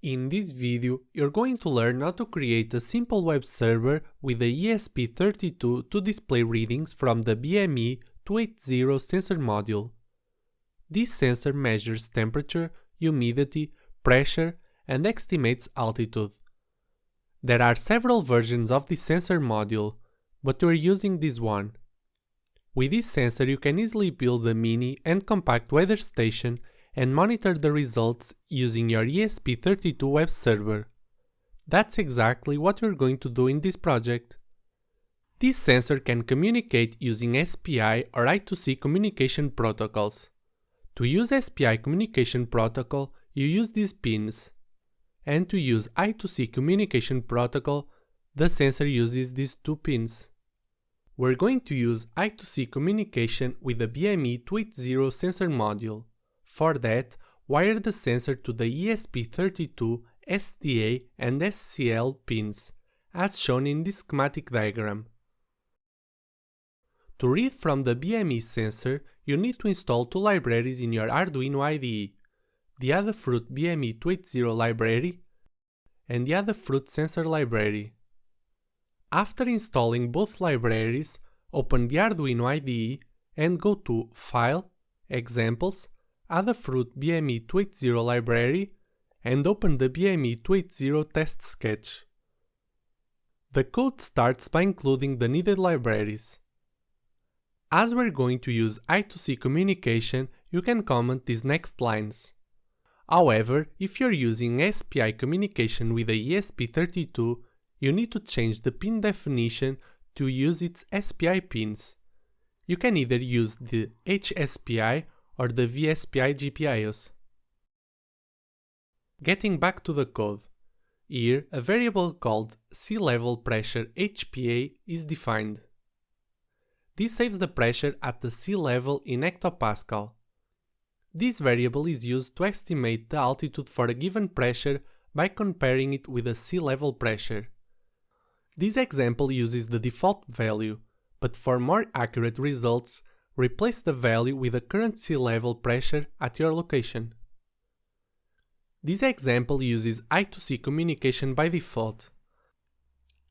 In this video, you're going to learn how to create a simple web server with the ESP32 to display readings from the BME280 sensor module. This sensor measures temperature, humidity, pressure, and estimates altitude. There are several versions of this sensor module, but we're using this one. With this sensor you can easily build a mini and compact weather station and monitor the results using your ESP32 web server. That's exactly what we're going to do in this project. This sensor can communicate using SPI or I2C communication protocols. To use SPI communication protocol, you use these pins. And to use I2C communication protocol, the sensor uses these two pins. We're going to use I2C communication with the BME280 sensor module. For that, wire the sensor to the ESP32 SDA and SCL pins, as shown in this schematic diagram. To read from the BME sensor, you need to install two libraries in your Arduino IDE, the Adafruit BME280 library and the Adafruit sensor library. After installing both libraries, open the Arduino IDE and go to File, Examples, Adafruit BME280 library and open the BME280 test sketch. The code starts by including the needed libraries. As we're going to use I2C communication, you can comment these next lines. However, if you're using SPI communication with the ESP32, you need to change the pin definition to use its SPI pins. You can either use the HSPI or the VSPI GPIOs. Getting back to the code. Here, a variable called sea level pressure HPA is defined. This saves the pressure at the sea level in hectopascal. This variable is used to estimate the altitude for a given pressure by comparing it with a sea level pressure. This example uses the default value, but for more accurate results, replace the value with the current sea level pressure at your location. This example uses I2C communication by default.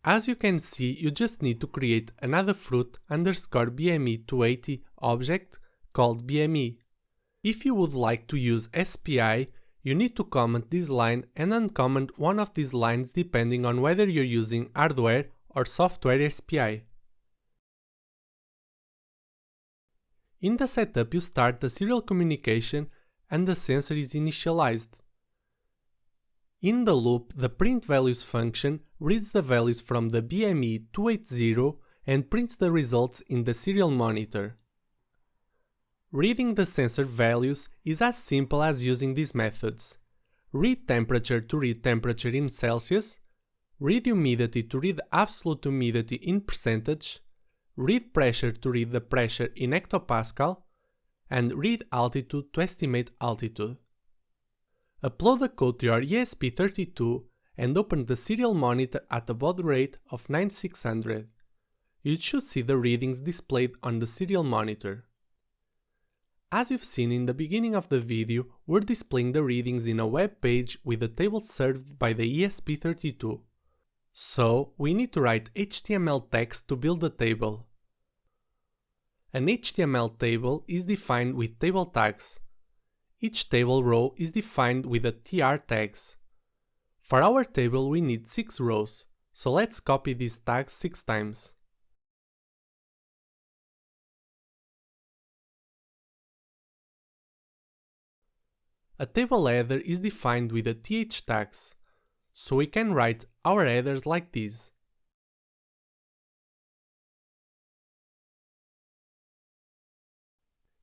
As you can see, you just need to create an Adafruit _BME280 object called BME. If you would like to use SPI, you need to comment this line and uncomment one of these lines depending on whether you're using hardware or software SPI. In the setup you start the serial communication and the sensor is initialized. In the loop, the print values function reads the values from the BME280 and prints the results in the serial monitor. Reading the sensor values is as simple as using these methods. Read temperature to read temperature in Celsius, read humidity to read absolute humidity in percentage, read pressure to read the pressure in hectopascal, and read altitude to estimate altitude. Upload the code to your ESP32 and open the serial monitor at a baud rate of 9600. You should see the readings displayed on the serial monitor. As you've seen in the beginning of the video, we're displaying the readings in a web page with a table served by the ESP32. So, we need to write HTML text to build the table. An HTML table is defined with table tags. Each table row is defined with a TR tags. For our table we need 6 rows, so let's copy these tags 6 times. A table header is defined with the TH tags, so we can write our headers like this.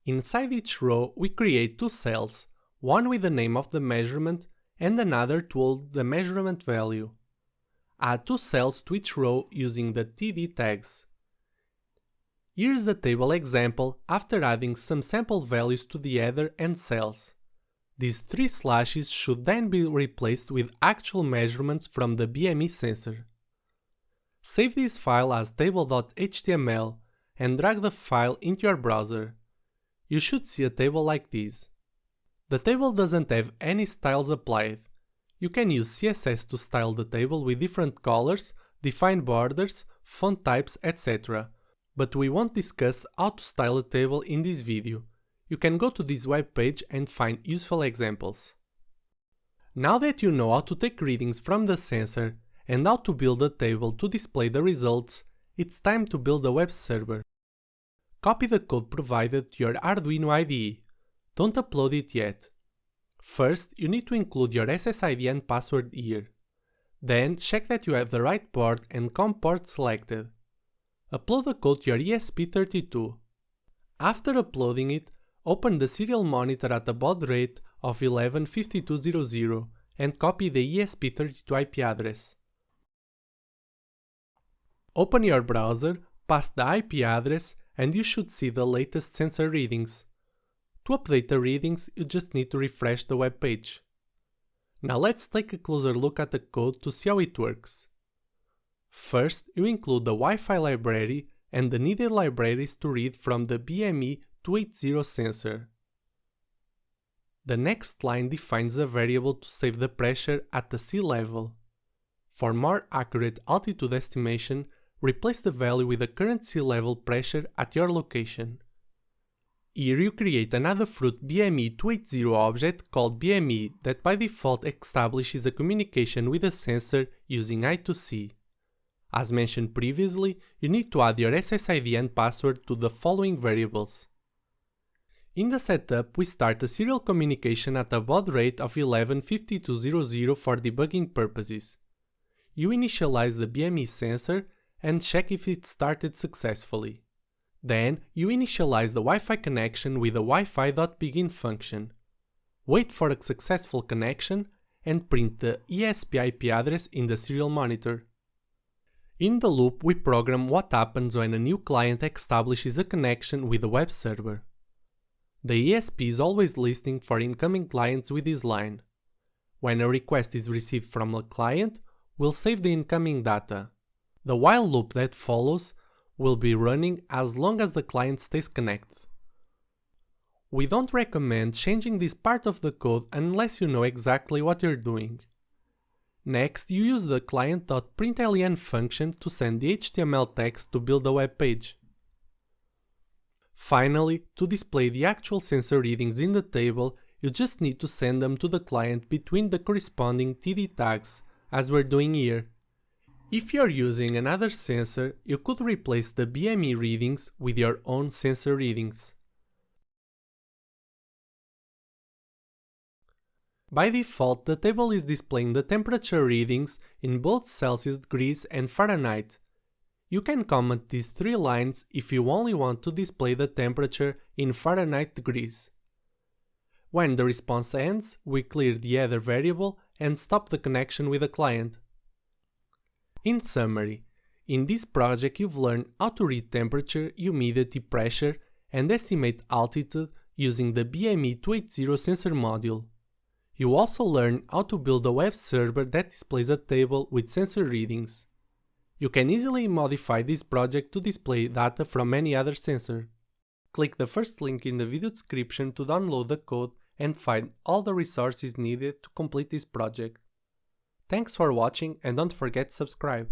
Inside each row we create 2 cells, one with the name of the measurement and another to hold the measurement value. Add 2 cells to each row using the TD tags. Here's the table example after adding some sample values to the header and cells. These 3 slashes should then be replaced with actual measurements from the BME sensor. Save this file as table.html and drag the file into your browser. You should see a table like this. The table doesn't have any styles applied. You can use CSS to style the table with different colors, define borders, font types, etc. But we won't discuss how to style a table in this video. You can go to this web page and find useful examples. Now that you know how to take readings from the sensor and how to build a table to display the results, it's time to build a web server. Copy the code provided to your Arduino IDE. Don't upload it yet. First, you need to include your SSID and password here. Then, check that you have the right port and COM port selected. Upload the code to your ESP32. After uploading it, open the serial monitor at a baud rate of 115200 and copy the ESP32 IP address. Open your browser, pass the IP address, and you should see the latest sensor readings. To update the readings, you just need to refresh the web page. Now let's take a closer look at the code to see how it works. First, you include the Wi-Fi library and the needed libraries to read from the BME280 sensor. The next line defines a variable to save the pressure at the sea level. For more accurate altitude estimation, replace the value with the current sea level pressure at your location. Here you create another fruit BME280 object called BME that by default establishes a communication with the sensor using I2C. As mentioned previously, you need to add your SSID and password to the following variables. In the setup, we start a serial communication at a baud rate of 115200 for debugging purposes. You initialize the BME sensor and check if it started successfully. Then, you initialize the Wi-Fi connection with the Wi-Fi.begin function. Wait for a successful connection and print the ESP IP address in the serial monitor. In the loop, we program what happens when a new client establishes a connection with the web server. The ESP is always listening for incoming clients with this line. When a request is received from a client, we'll save the incoming data. The while loop that follows will be running as long as the client stays connected. We don't recommend changing this part of the code unless you know exactly what you're doing. Next, you use the client.println function to send the HTML text to build a web page. Finally, to display the actual sensor readings in the table, you just need to send them to the client between the corresponding TD tags, as we're doing here. If you're using another sensor, you could replace the BME readings with your own sensor readings. By default, the table is displaying the temperature readings in both Celsius degrees and Fahrenheit. You can comment these three lines if you only want to display the temperature in Fahrenheit degrees. When the response ends, we clear the header variable and stop the connection with the client. In summary, in this project you've learned how to read temperature, humidity, pressure, and estimate altitude using the BME280 sensor module. You also learn how to build a web server that displays a table with sensor readings. You can easily modify this project to display data from any other sensor. Click the first link in the video description to download the code and find all the resources needed to complete this project. Thanks for watching and don't forget to subscribe.